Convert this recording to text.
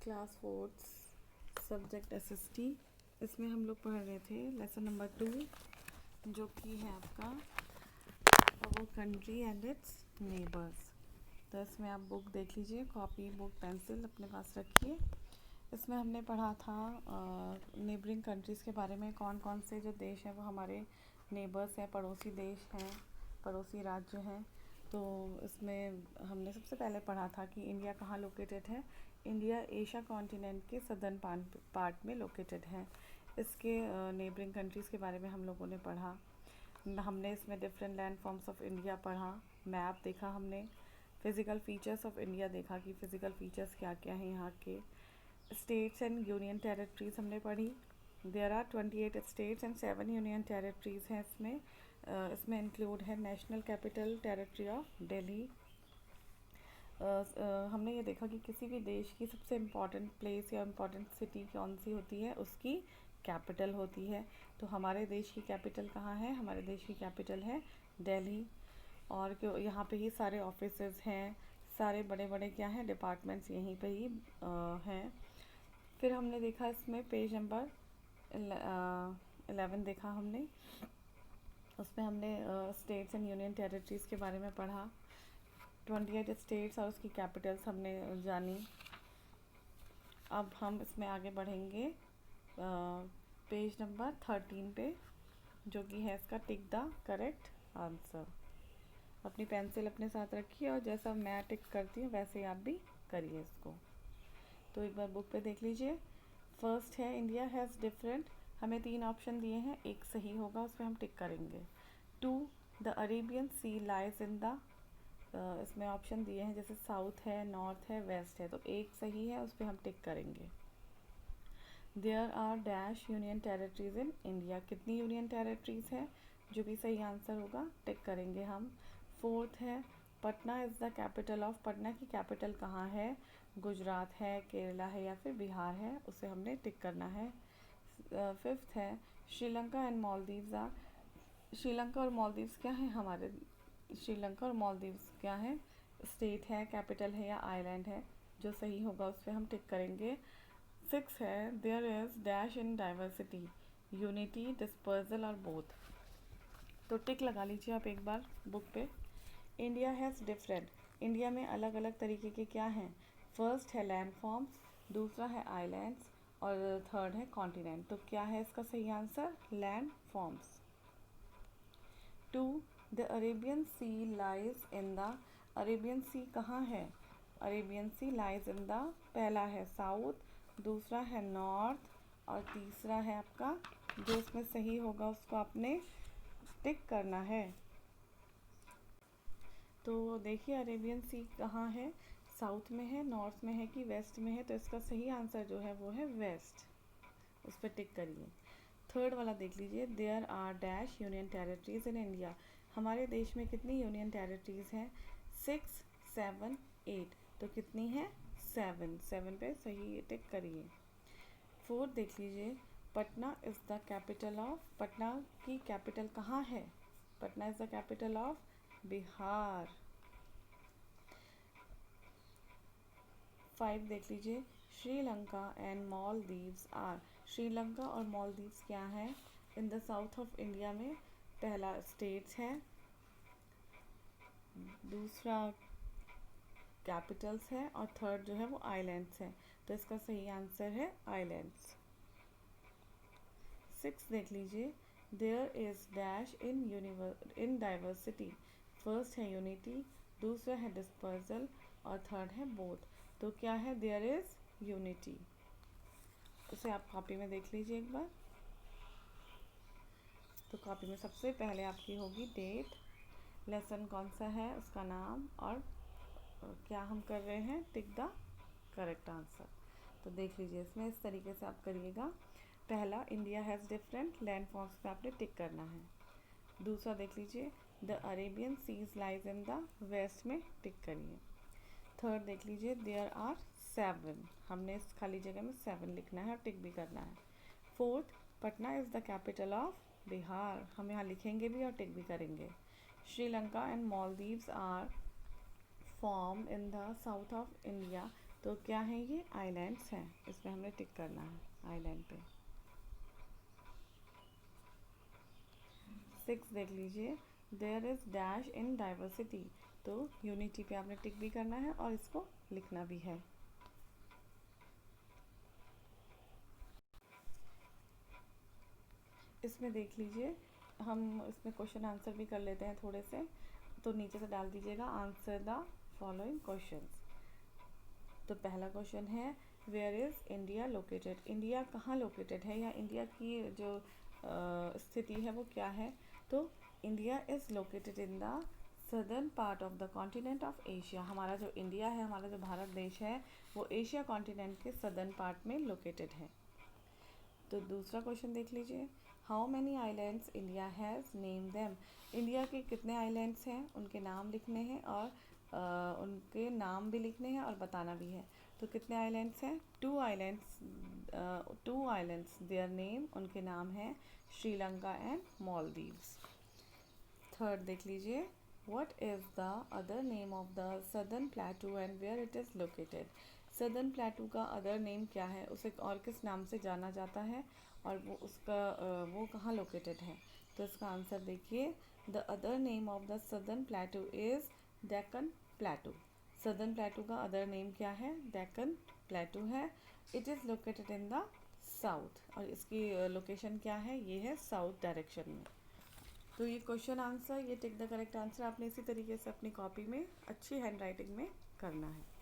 Class fourth subject SST. इसमें हम लोग पढ़ रहे थे लेसन नंबर 2 जो कि है आपका our country and it's neighbours. तो इसमें आप बुक देख लीजिए, कॉपी बुक पेंसिल अपने पास रखिए। इसमें हमने पढ़ा था नेबरिंग कंट्रीज़ के बारे में, कौन कौन से जो देश हैं वो हमारे नेबर्स हैं, पड़ोसी देश हैं, पड़ोसी राज्य हैं। तो इसमें हमने सबसे पहले पढ़ा था कि इंडिया कहाँ लोकेटेड है। इंडिया एशिया कॉन्टिनेंट के सदर्न पार्ट में लोकेटेड है। इसके नेबरिंग कंट्रीज़ के बारे में हम लोगों ने पढ़ा। हमने इसमें different land forms of India पढ़ा, मैप देखा हमने, फिज़िकल फीचर्स ऑफ इंडिया देखा कि फ़िज़िकल फीचर्स क्या क्या हैं यहाँ के। स्टेट्स एंड यूनियन टेरिटरीज़ हमने पढ़ी। There are 28 states and 7 union territories हैं इसमें। इसमें इंक्लूड है national capital territory of Delhi. हमने ये देखा कि किसी भी देश की सबसे इम्पॉर्टेंट प्लेस या इम्पॉर्टेंट सिटी कौन सी होती है, उसकी कैपिटल होती है। तो हमारे देश की कैपिटल कहाँ है? हमारे देश की कैपिटल है दिल्ली। और क्यों यहाँ पे ही सारे ऑफिसेज हैं, सारे बड़े बड़े क्या हैं डिपार्टमेंट्स यहीं पे ही हैं। फिर हमने देखा इसमें पेज नंबर 11 देखा हमने। उसमें हमने स्टेट्स एंड यूनियन टेरिटरीज़ के बारे में पढ़ा। 28 स्टेट्स और उसकी कैपिटल्स हमने जानी। अब हम इसमें आगे बढ़ेंगे पेज नंबर 13 पे, जो कि है इसका टिक द करेक्ट आंसर। अपनी पेंसिल अपने साथ रखिए और जैसा मैं टिक करती हूँ वैसे ही आप भी करिए इसको। तो एक बार बुक पे देख लीजिए। फर्स्ट है इंडिया हैज़ डिफरेंट, हमें 3 ऑप्शन दिए हैं, एक सही होगा उस पर हम टिक करेंगे। 2 the Arabian sea lies in the, इसमें ऑप्शन दिए हैं जैसे साउथ है, नॉर्थ है, वेस्ट है, तो एक सही है उस पर हम टिक करेंगे। There are dash union territories in India, कितनी यूनियन टेरिटरीज है, जो भी सही आंसर होगा टिक करेंगे हम। 4th है Patna is the capital of, Patna की कैपिटल कहाँ है, गुजरात है, केरला है या फिर बिहार है, उसे हमने टिक करना है। 5th है श्रीलंका एंड मालदीव्स आर, श्रीलंका और मालदीव्स क्या है हमारे, श्रीलंका और मालदीव्स क्या है, स्टेट है, कैपिटल है या आइलैंड है, जो सही होगा उस पर हम टिक करेंगे। 6 है there is dash in diversity, unity, dispersal और बोथ, तो टिक लगा लीजिए आप एक बार बुक पे। इंडिया हैज़ डिफरेंट, इंडिया में अलग अलग तरीके के क्या हैं, फर्स्ट है लैंड फॉर्म्स, दूसरा है आइलैंड्स और थर्ड है कॉन्टिनेंट, तो क्या है इसका सही answer, land forms. 2 the Arabian sea lies in the, Arabian sea कहाँ है, Arabian sea lies in the, पहला है साउथ, दूसरा है नॉर्थ और तीसरा है आपका, जो इसमें सही होगा उसको आपने टिक करना है। तो देखिए अरेबियन सी कहाँ है, साउथ में है, नॉर्थ में है कि वेस्ट में है, तो इसका सही आंसर जो है वो है वेस्ट, उस पर टिक करिए। थर्ड वाला देख लीजिए, there are dash union territories in India, हमारे देश में कितनी यूनियन टेरिटरीज हैं, 6, 7, 8, तो कितनी है 7, 7 पे सही टिक करिए। 4 देख लीजिए, Patna is the capital of, Patna की कैपिटल कहाँ है, Patna is the capital of Bihar. 5 देख लीजिए, श्रीलंका एंड मालदीव्स आर, श्रीलंका और मालदीव्स क्या है, इन द साउथ ऑफ इंडिया में, पहला स्टेट्स है, दूसरा कैपिटल्स है और थर्ड जो है वो आइलैंड्स है, तो इसका सही आंसर है आइलैंड्स। 6 देख लीजिए, there is dash in diversity, first है यूनिटी, दूसरा है डिस्पर्सल और थर्ड है बोथ, तो क्या है, देयर इज़ यूनिटी, उसे आप कॉपी में देख लीजिए एक बार। तो कॉपी में सबसे पहले आपकी होगी डेट, लेसन कौन सा है उसका नाम और क्या हम कर रहे हैं, टिक द करेक्ट आंसर। तो देख लीजिए इसमें इस तरीके से आप करिएगा। पहला India has different land forms पे आपने टिक करना है। दूसरा देख लीजिए, the Arabian seas lies in the west में टिक करिए। थर्ड देख लीजिए, देयर आर 7, हमने इस खाली जगह में 7 लिखना है और टिक भी करना है। 4th Patna is the capital of Bihar, हम यहाँ लिखेंगे भी और टिक भी करेंगे। Sri Lanka and Maldives are form in the south of India, तो क्या है ये? आइलैंड्स हैं, इसमें हमने टिक करना है आइलैंड पे। 6 देख लीजिए, there is dash in diversity, तो यूनिटी पे आपने टिक भी करना है और इसको लिखना भी है। इसमें देख लीजिए, हम इसमें क्वेश्चन आंसर भी कर लेते हैं थोड़े से, तो नीचे से डाल दीजिएगा आंसर द फॉलोइंग क्वेश्चंस। तो पहला क्वेश्चन है where is India located, India कहाँ लोकेटेड है, या इंडिया की जो स्थिति है वो क्या है? तो India is located in the southern part of the continent of Asia. हमारा जो इंडिया है, हमारा जो भारत देश है, वो एशिया कॉन्टिनेंट के सदर्न पार्ट में लोकेटेड है। तो दूसरा क्वेश्चन देख लीजिए, how many islands India has name them, India के कितने आइलैंड्स हैं, उनके नाम लिखने हैं और उनके नाम भी लिखने हैं और बताना भी है। तो कितने आइलैंड्स हैं? 2 आइलैंड्स, 2 आइलैंड्स, देयर नेम, उनके नाम हैं श्रीलंका एंड मालदीव्स। थर्ड देख लीजिए, what is the other name of the southern plateau and where it is located, southern plateau का अदर नेम क्या है, उसे और किस नाम से जाना जाता है और वो उसका वो कहाँ लोकेटेड है? तो इसका आंसर देखिए, the other name of the southern प्लेटू is Deccan प्लेटू। Southern plateau का अदर नेम क्या है? डेक्कन प्लेटू है। It is located in the south, और इसकी लोकेशन क्या है? ये है साउथ डायरेक्शन में। तो ये क्वेश्चन आंसर, ये टिक द करेक्ट आंसर आपने इसी तरीके से अपनी कॉपी में अच्छी हैंड राइटिंग में करना है।